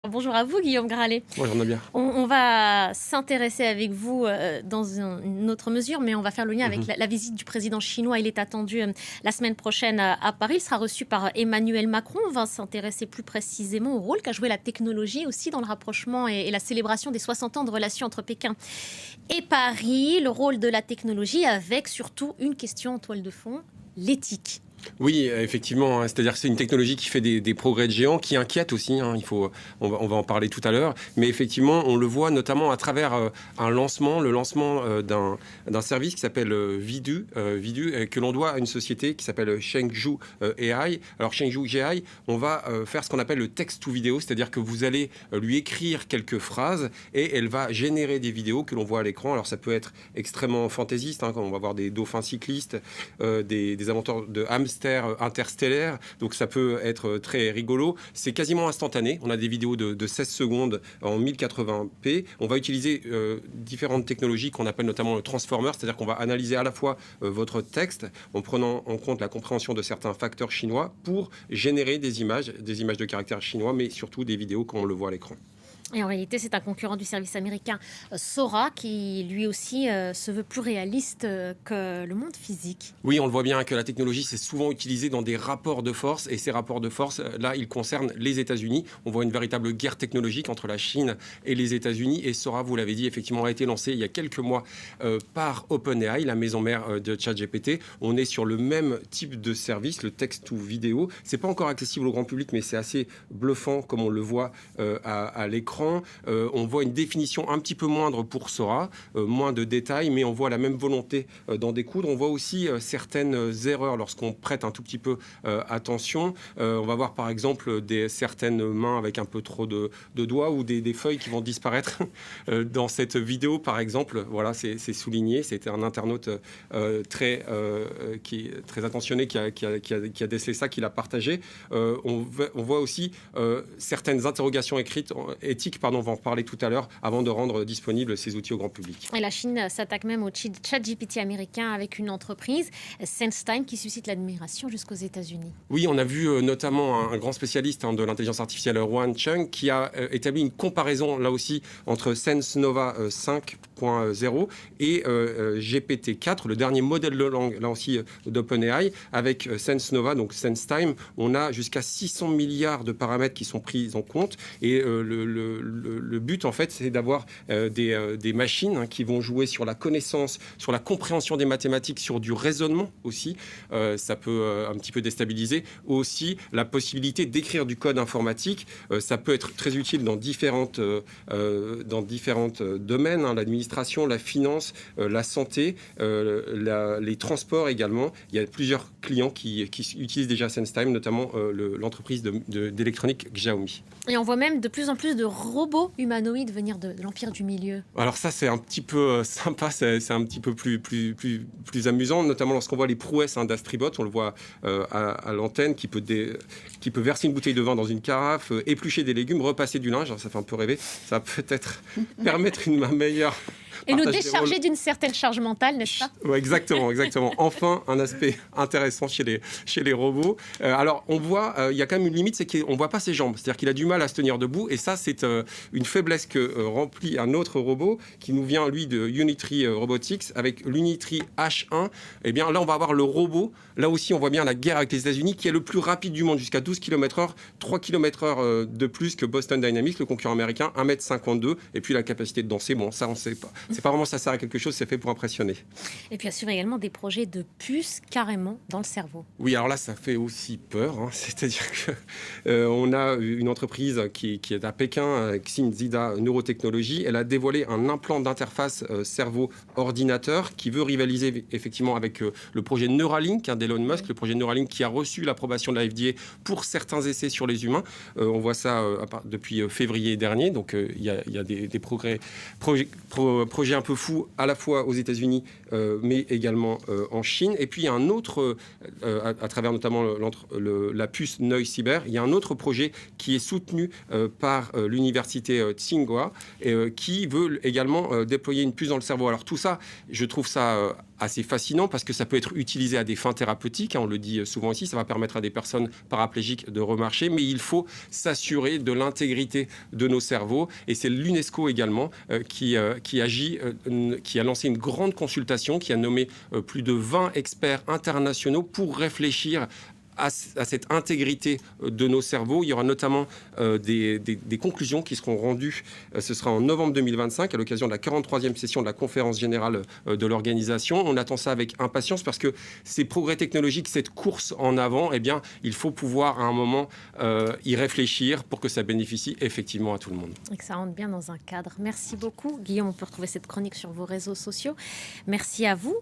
Bonjour à vous, Guillaume Gralet. Bonjour Nabia. On va s'intéresser avec vous dans une autre mesure, mais on va faire le lien avec la visite du président chinois. Il est attendu la semaine prochaine à Paris. Il sera reçu par Emmanuel Macron. On va s'intéresser plus précisément au rôle qu'a joué la technologie aussi dans le rapprochement et la célébration des 60 ans de relations entre Pékin et Paris. Le rôle de la technologie avec surtout une question en toile de fond, l'éthique. Oui, effectivement, c'est-à-dire que c'est une technologie qui fait des progrès de géants, qui inquiète aussi, on va en parler tout à l'heure, mais effectivement, on le voit notamment à travers le lancement d'un service qui s'appelle Vidu, que l'on doit à une société qui s'appelle Chengzhou AI. Alors Chengzhou AI, on va faire ce qu'on appelle le text-to-vidéo, c'est-à-dire que vous allez lui écrire quelques phrases et elle va générer des vidéos que l'on voit à l'écran. Alors ça peut être extrêmement fantaisiste, comme on va voir des dauphins cyclistes, des aventures de hamsters interstellaires, donc ça peut être très rigolo. C'est quasiment instantané. On a des vidéos de 16 secondes en 1080p. On va utiliser différentes technologies qu'on appelle notamment le transformer, c'est-à-dire qu'on va analyser à la fois votre texte en prenant en compte la compréhension de certains facteurs chinois pour générer des images de caractère chinois, mais surtout des vidéos comme on le voit à l'écran. Et en réalité, c'est un concurrent du service américain Sora qui, lui aussi, se veut plus réaliste que le monde physique. Oui, on le voit bien que la technologie, c'est souvent utilisé dans des rapports de force. Et ces rapports de force, là, ils concernent les États-Unis. On voit une véritable guerre technologique entre la Chine et les États-Unis. Et Sora, vous l'avez dit, effectivement, a été lancé il y a quelques mois par OpenAI, la maison mère de ChatGPT. On est sur le même type de service, le text-to-vidéo. C'est pas encore accessible au grand public, mais c'est assez bluffant, comme on le voit à l'écran. On voit une définition un petit peu moindre pour Sora, moins de détails, mais on voit la même volonté d'en découdre. On voit aussi certaines erreurs lorsqu'on prête un tout petit peu attention. On va voir par exemple certaines mains avec un peu trop de doigts ou des feuilles qui vont disparaître dans cette vidéo, par exemple. Voilà, c'est souligné. C'était un internaute très attentionné qui a décelé ça, qui l'a partagé. On voit aussi certaines interrogations éthiques, on va en parler tout à l'heure, avant de rendre disponibles ces outils au grand public. Et la Chine s'attaque même au ChatGPT américain avec une entreprise, SenseTime, qui suscite l'admiration jusqu'aux États-Unis. Oui, on a vu notamment un grand spécialiste de l'intelligence artificielle, Huan Cheng, qui a établi une comparaison, là aussi, entre SenseNova 5.0 et GPT-4, le dernier modèle de langue, là aussi, d'OpenAI, avec SenseNova, donc SenseTime. On a jusqu'à 600 milliards de paramètres qui sont pris en compte, et le but, en fait, c'est d'avoir des machines qui vont jouer sur la connaissance, sur la compréhension des mathématiques, sur du raisonnement aussi. Ça peut un petit peu déstabiliser. Aussi, la possibilité d'écrire du code informatique, ça peut être très utile dans différentes domaines, l'administration, la finance, la santé, les transports également. Il y a plusieurs clients qui utilisent déjà SenseTime, notamment l'entreprise d'électronique Xiaomi. Et on voit même de plus en plus de robots humanoïdes venir de l'Empire du Milieu. Alors ça, c'est un petit peu sympa, c'est un petit peu plus amusant, notamment lorsqu'on voit les prouesses d'Astribot. On le voit à l'antenne, qui peut verser une bouteille de vin dans une carafe, éplucher des légumes, repasser du linge. Alors, ça fait un peu rêver. Ça va peut-être permettre une meilleure... Et nous décharger d'une certaine charge mentale, n'est-ce pas ? Ouais, exactement. Enfin, un aspect intéressant chez les robots. Alors, on voit, il y a quand même une limite, c'est qu'on ne voit pas ses jambes. C'est-à-dire qu'il a du mal à se tenir debout. Et ça, c'est une faiblesse que remplit un autre robot qui nous vient, lui, de Unitree Robotics, avec l'Unitree H1. Eh bien, là, on va avoir le robot. Là aussi, on voit bien la guerre avec les États-Unis, qui est le plus rapide du monde, jusqu'à 12 km/h, 3 km/h de plus que Boston Dynamics, le concurrent américain, 1,52 m. Et puis, la capacité de danser, bon, ça, on ne sait pas. C'est pas vraiment ça sert à quelque chose, c'est fait pour impressionner. Et puis assurer également des projets de puces carrément dans le cerveau. Oui, alors là, ça fait aussi peur. C'est-à-dire qu'on a une entreprise qui est à Pékin, Xinzida Neurotechnologie. Elle a dévoilé un implant d'interface cerveau-ordinateur qui veut rivaliser effectivement avec le projet Neuralink d'Elon Musk, le projet Neuralink qui a reçu l'approbation de la FDA pour certains essais sur les humains. On voit ça depuis février dernier. Donc il y a des projets un peu fous à la fois aux États-Unis, mais également en Chine. Et puis il y a un autre, à travers notamment la puce Neuil Cyber, il y a un autre projet qui est soutenu par l'université Tsinghua, qui veut également déployer une puce dans le cerveau. Alors tout ça, je trouve ça assez fascinant parce que ça peut être utilisé à des fins thérapeutiques, on le dit souvent ici, ça va permettre à des personnes paraplégiques de remarcher, mais il faut s'assurer de l'intégrité de nos cerveaux. Et c'est l'UNESCO également qui a lancé une grande consultation, qui a nommé plus de 20 experts internationaux pour réfléchir à cette intégrité de nos cerveaux. Il y aura notamment des conclusions qui seront rendues, ce sera en novembre 2025, à l'occasion de la 43e session de la conférence générale de l'organisation. On attend ça avec impatience parce que ces progrès technologiques, cette course en avant, eh bien, il faut pouvoir à un moment y réfléchir pour que ça bénéficie effectivement à tout le monde. Et que ça rentre bien dans un cadre. Merci beaucoup. Guillaume, on peut retrouver cette chronique sur vos réseaux sociaux. Merci à vous.